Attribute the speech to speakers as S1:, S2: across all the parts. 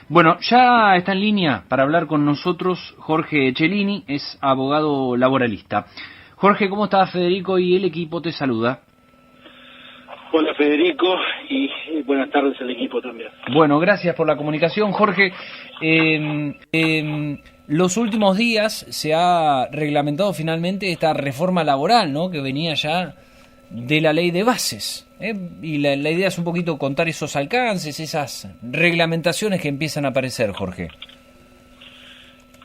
S1: Bueno, ya está en línea para hablar con nosotros Jorge Cellini, es abogado laboralista. Jorge, ¿cómo estás? Federico y el equipo te saluda.
S2: Hola Federico y buenas tardes al equipo también.
S1: Bueno, gracias por la comunicación, Jorge. Los últimos días se ha reglamentado finalmente esta reforma laboral, ¿no?, que venía ya de la ley de bases, y la idea es un poquito contar esos alcances, esas reglamentaciones que empiezan a aparecer, Jorge.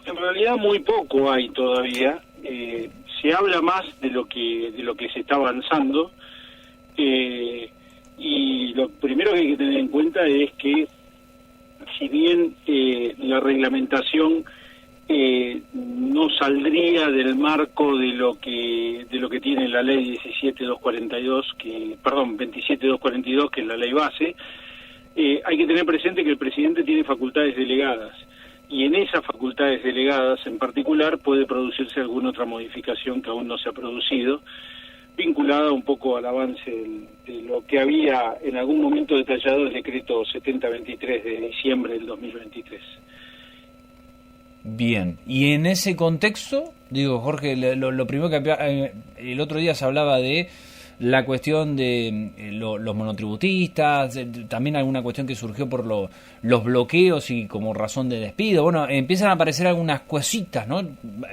S2: En realidad muy poco hay todavía. Se habla más de lo que se está avanzando, y lo primero que hay que tener en cuenta es que si bien la reglamentación no saldría del marco de lo que tiene la ley 27242, 27242, que es la ley base, hay que tener presente que el presidente tiene facultades delegadas, y en esas facultades delegadas en particular puede producirse alguna otra modificación que aún no se ha producido, vinculada un poco al avance de lo que había en algún momento detallado el decreto 7023 de diciembre del 2023.
S1: Bien, y en ese contexto, digo, Jorge, lo primero que el otro día se hablaba de la cuestión de los monotributistas, también alguna cuestión que surgió por los bloqueos y como razón de despido. Bueno, empiezan a aparecer algunas cositas, ¿no?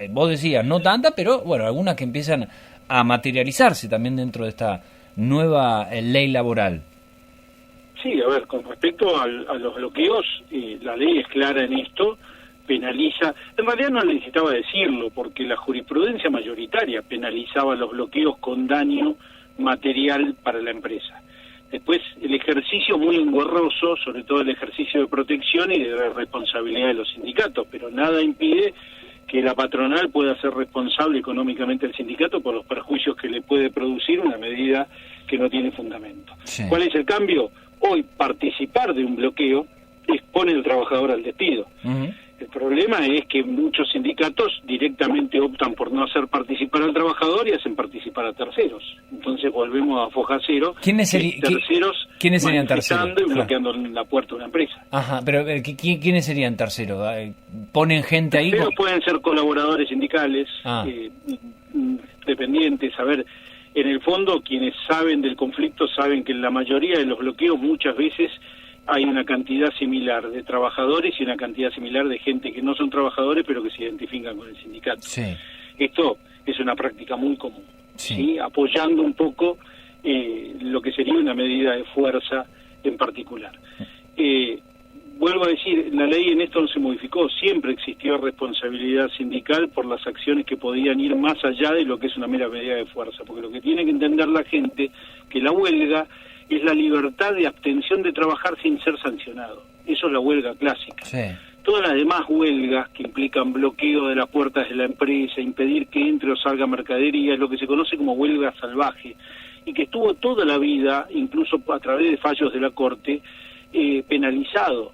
S1: Vos decías, no tantas, pero bueno, algunas que empiezan a materializarse también dentro de esta nueva ley laboral.
S2: Sí, a ver, con respecto a los bloqueos, la ley es clara en esto, penaliza, en realidad no necesitaba decirlo, porque la jurisprudencia mayoritaria penalizaba los bloqueos con daño material para la empresa. Después, el ejercicio muy engorroso, sobre todo el ejercicio de protección y de responsabilidad de los sindicatos, pero nada impide que la patronal pueda ser responsable económicamente al sindicato por los perjuicios que le puede producir una medida que no tiene fundamento. Sí. ¿Cuál es el cambio? Hoy participar de un bloqueo expone al trabajador al despido. Uh-huh. El problema es que muchos sindicatos directamente optan por no hacer participar al trabajador y hacen participar a terceros. Entonces volvemos a foja cero.
S1: ¿Quiénes serían terceros?
S2: Y bloqueando la puerta de una empresa.
S1: Ajá, pero ¿quiénes serían terceros? ¿Ponen gente ahí?
S2: Terceros pueden ser colaboradores sindicales, dependientes. A ver, en el fondo quienes saben del conflicto saben que en la mayoría de los bloqueos muchas veces hay una cantidad similar de trabajadores y una cantidad similar de gente que no son trabajadores pero que se identifican con el sindicato. Sí. Esto es una práctica muy común, ¿sí? Apoyando un poco lo que sería una medida de fuerza en particular. Vuelvo a decir, la ley en esto no se modificó, siempre existió responsabilidad sindical por las acciones que podían ir más allá de lo que es una mera medida de fuerza, porque lo que tiene que entender la gente que la huelga es la libertad de abstención de trabajar sin ser sancionado. Eso es la huelga clásica. Sí. Todas las demás huelgas que implican bloqueo de las puertas de la empresa, impedir que entre o salga mercadería, es lo que se conoce como huelga salvaje, y que estuvo toda la vida, incluso a través de fallos de la Corte, penalizado.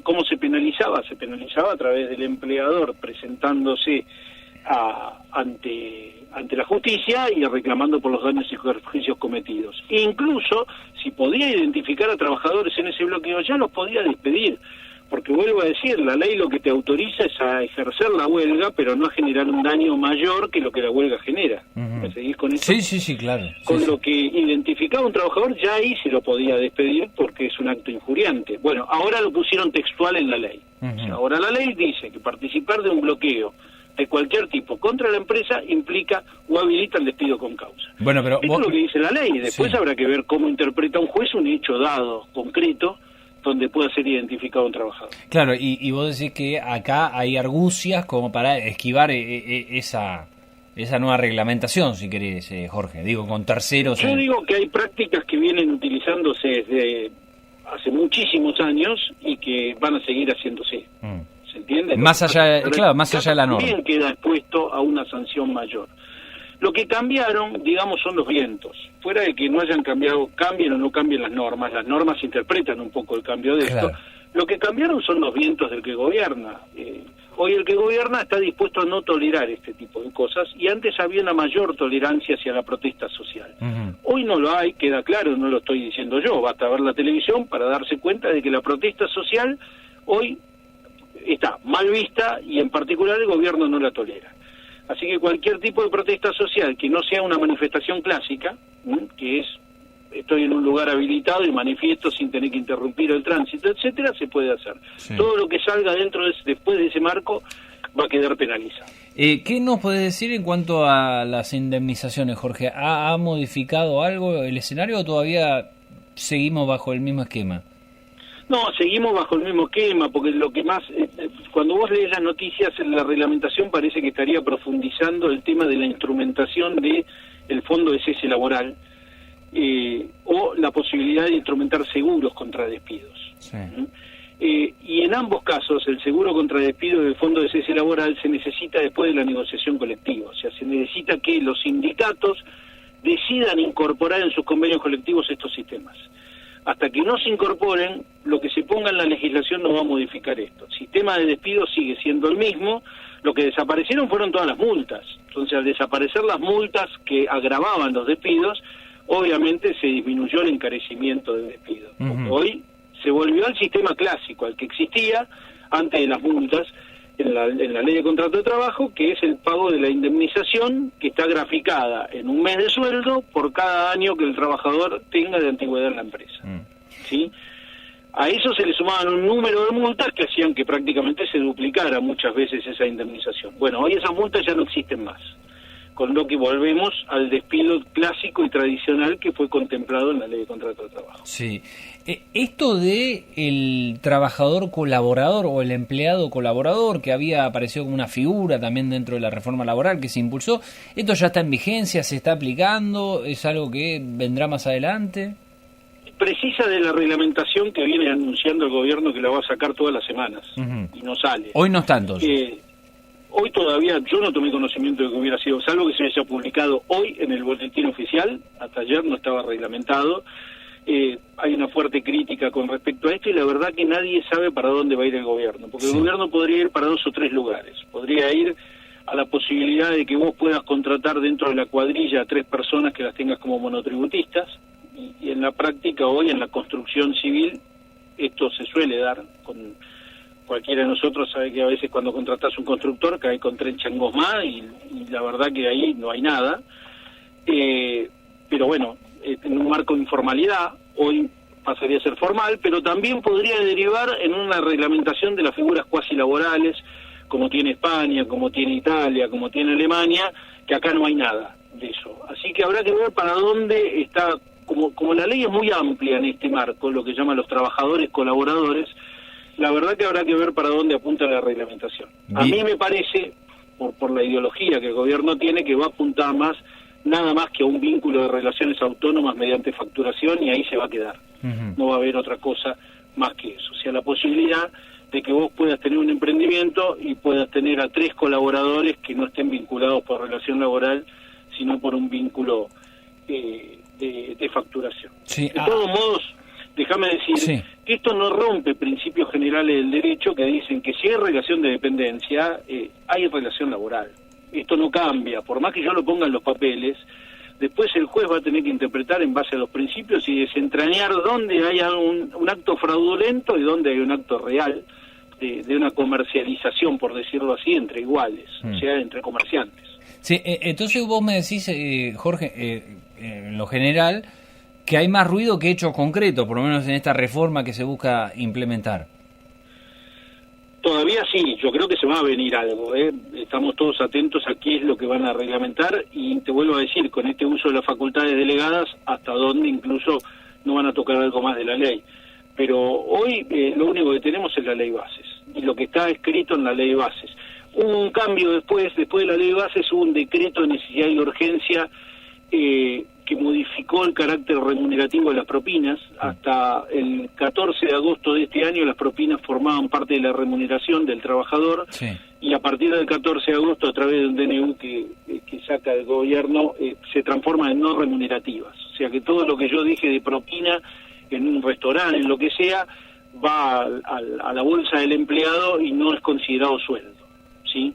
S2: ¿Cómo se penalizaba? Se penalizaba a través del empleador presentándose ante la justicia y reclamando por los daños y perjuicios cometidos. E incluso, si podía identificar a trabajadores en ese bloqueo, ya los podía despedir, porque vuelvo a decir, la ley lo que te autoriza es a ejercer la huelga, pero no a generar un daño mayor que lo que la huelga genera. ¿Me seguís con eso?
S1: Sí, claro.
S2: Con lo que identificaba un trabajador, ya ahí se lo podía despedir porque es un acto injuriante. Bueno, ahora lo pusieron textual en la ley. O sea, ahora la ley dice que participar de un bloqueo de cualquier tipo contra la empresa implica o habilita el despido con causa. Bueno, pero esto es lo que dice la ley. Después habrá que ver cómo interpreta un juez un hecho dado, concreto, donde pueda ser identificado un trabajador.
S1: Claro, y vos decís que acá hay argucias como para esquivar esa nueva reglamentación, si querés, Jorge. Digo, con terceros...
S2: Yo digo que hay prácticas que vienen utilizándose desde hace muchísimos años y que van a seguir haciéndose. ¿Se entiende?
S1: Más allá de la norma.
S2: También queda expuesto a una sanción mayor. Lo que cambiaron, digamos, son los vientos. Fuera de que no hayan cambiado, cambien o no cambien las normas interpretan un poco el cambio de esto. Lo que cambiaron son los vientos del que gobierna. Hoy el que gobierna está dispuesto a no tolerar este tipo de cosas, y antes había una mayor tolerancia hacia la protesta social. Hoy no lo hay, queda claro, no lo estoy diciendo yo, basta ver la televisión para darse cuenta de que la protesta social hoy está mal vista y en particular el gobierno no la tolera. Así que cualquier tipo de protesta social que no sea una manifestación clásica, que es estoy en un lugar habilitado y manifiesto sin tener que interrumpir el tránsito, etcétera, se puede hacer. Sí. Todo lo que salga después de ese marco va a quedar penalizado.
S1: ¿Qué nos puede decir en cuanto a las indemnizaciones, Jorge? ¿Ha modificado algo el escenario o todavía seguimos bajo el mismo esquema?
S2: No, seguimos bajo el mismo esquema, porque lo que más, cuando vos lees las noticias, la reglamentación parece que estaría profundizando el tema de la instrumentación de el fondo de cese laboral, o la posibilidad de instrumentar seguros contra despidos. Sí. Y en ambos casos, el seguro contra despido y el fondo de cese laboral se necesita después de la negociación colectiva, o sea, se necesita que los sindicatos decidan incorporar en sus convenios colectivos estos sistemas. Hasta que no se incorporen, lo que se ponga en la legislación no va a modificar esto. El sistema de despido sigue siendo el mismo, lo que desaparecieron fueron todas las multas. Entonces, al desaparecer las multas que agravaban los despidos, obviamente se disminuyó el encarecimiento del despido. Hoy se volvió al sistema clásico, al que existía antes de las multas en la ley de contrato de trabajo, que es el pago de la indemnización, que está graficada en un mes de sueldo por cada año que el trabajador tenga de antigüedad en la empresa. ¿Sí? A eso se le sumaban un número de multas que hacían que prácticamente se duplicara muchas veces esa indemnización. Bueno, hoy esas multas ya no existen más, con lo que volvemos al despido clásico y tradicional que fue contemplado en la ley de contrato de trabajo.
S1: Sí. Esto de el trabajador colaborador o el empleado colaborador, que había aparecido como una figura también dentro de la reforma laboral que se impulsó, ¿esto ya está en vigencia, se está aplicando, es algo que vendrá más adelante?
S2: Precisa de la reglamentación que viene anunciando el gobierno, que la va a sacar todas las semanas, y no sale.
S1: Hoy no está entonces.
S2: Hoy todavía yo no tomé conocimiento de que hubiera sido, salvo que se haya publicado hoy en el boletín oficial, hasta ayer no estaba reglamentado. Hay una fuerte crítica con respecto a esto y la verdad que nadie sabe para dónde va a ir el gobierno, porque el gobierno podría ir para 2 o 3 lugares. Podría ir a la posibilidad de que vos puedas contratar dentro de la cuadrilla a 3 personas que las tengas como monotributistas, y en la práctica hoy en la construcción civil esto se suele dar con... Cualquiera de nosotros sabe que a veces cuando contratás un constructor cae con 3 changos más y la verdad que ahí no hay nada. Pero bueno, en un marco de informalidad, hoy pasaría a ser formal, pero también podría derivar en una reglamentación de las figuras cuasi laborales, como tiene España, como tiene Italia, como tiene Alemania, que acá no hay nada de eso. Así que habrá que ver para dónde está, como la ley es muy amplia en este marco, lo que llaman los trabajadores colaboradores, la verdad que habrá que ver para dónde apunta la reglamentación. A mí me parece, por la ideología que el gobierno tiene, que va a apuntar nada más que a un vínculo de relaciones autónomas mediante facturación, y ahí se va a quedar. No va a haber otra cosa más que eso. O sea, la posibilidad de que vos puedas tener un emprendimiento y puedas tener a 3 colaboradores que no estén vinculados por relación laboral, sino por un vínculo de facturación. Sí, de todos modos, déjame decir que esto no rompe principios generales del derecho que dicen que si hay relación de dependencia, hay relación laboral. Esto no cambia, por más que yo lo ponga en los papeles, después el juez va a tener que interpretar en base a los principios y desentrañar dónde hay un acto fraudulento y dónde hay un acto real de una comercialización, por decirlo así, entre iguales, o sea, entre comerciantes.
S1: Sí, entonces vos me decís, Jorge, en lo general, que hay más ruido que hechos concretos, por lo menos en esta reforma que se busca implementar.
S2: Todavía sí, yo creo que se va a venir algo, Estamos todos atentos a qué es lo que van a reglamentar, y te vuelvo a decir, con este uso de las facultades delegadas, hasta dónde incluso no van a tocar algo más de la ley. Pero hoy lo único que tenemos es la ley bases, y lo que está escrito en la ley bases. Hubo un cambio después de la ley bases, hubo un decreto de necesidad y urgencia que modificó el carácter remunerativo de las propinas. Hasta el 14 de agosto de este año las propinas formaban parte de la remuneración del trabajador, y a partir del 14 de agosto, a través de un DNU que saca el gobierno, se transforman en no remunerativas. O sea que todo lo que yo dije de propina en un restaurante, en lo que sea, va a la bolsa del empleado y no es considerado sueldo, ¿sí?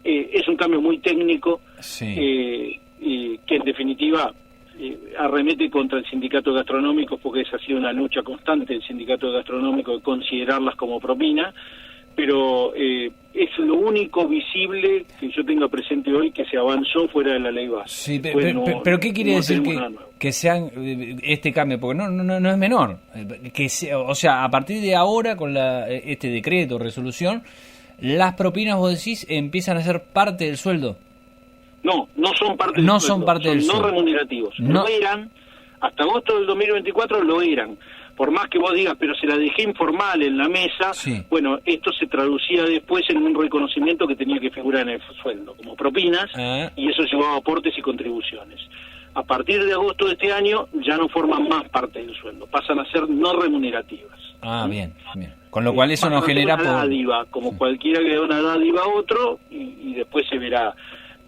S2: Es un cambio muy técnico, que en definitiva arremete contra el sindicato gastronómico, porque esa ha sido una lucha constante del sindicato gastronómico de considerarlas como propina, pero es lo único visible que yo tenga presente hoy que se avanzó fuera de la ley base.
S1: Sí, pero ¿qué quiere decir que sean este cambio? Porque no es menor. O sea, a partir de ahora, con este decreto, resolución, las propinas, vos decís, empiezan a ser parte del sueldo.
S2: No son parte del sueldo.
S1: Son parte del sueldo.
S2: No remunerativos.
S1: No
S2: lo eran, hasta agosto del 2024 lo eran. Por más que vos digas, pero se la dejé informal en la mesa,
S1: sí.
S2: Bueno, esto se traducía después en un reconocimiento que tenía que figurar en el sueldo, como propinas, y eso llevaba aportes y contribuciones. A partir de agosto de este año ya no forman más parte del sueldo, pasan a ser no remunerativas.
S1: Bien. Con lo cual eso no genera...
S2: Una dádiva, como cualquiera que da una dádiva a otro, y después se verá.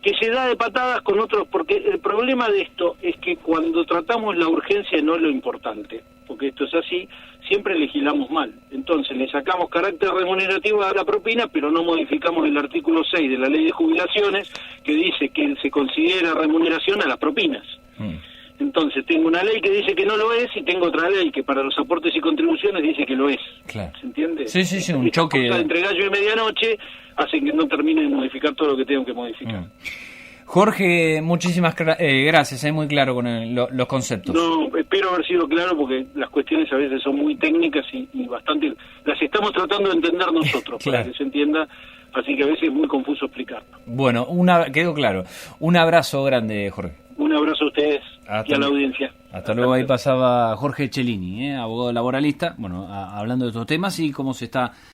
S2: Que se da de patadas con otros, porque el problema de esto es que cuando tratamos la urgencia no es lo importante, porque esto es así, siempre legislamos mal. Entonces le sacamos carácter remunerativo a la propina, pero no modificamos el artículo 6 de la Ley de Jubilaciones, que dice que se considera remuneración a las propinas. Entonces tengo una ley que dice que no lo es, y tengo otra ley que para los aportes y contribuciones dice que lo es.
S1: Claro.
S2: ¿Se entiende?
S1: Sí, un choque.
S2: Entre gallo y medianoche hacen que no termine de modificar todo lo que tengo que modificar.
S1: Jorge, muchísimas gracias, es muy claro con los conceptos.
S2: No, espero haber sido claro, porque las cuestiones a veces son muy técnicas y bastante... Las estamos tratando de entender nosotros, claro, para que se entienda, así que a veces es muy confuso explicarlo.
S1: Bueno, quedó claro. Un abrazo grande, Jorge.
S2: Un abrazo a ustedes y a la audiencia.
S1: Hasta luego. Ahí pasaba Jorge Cellini, abogado laboralista, hablando de estos temas y cómo se está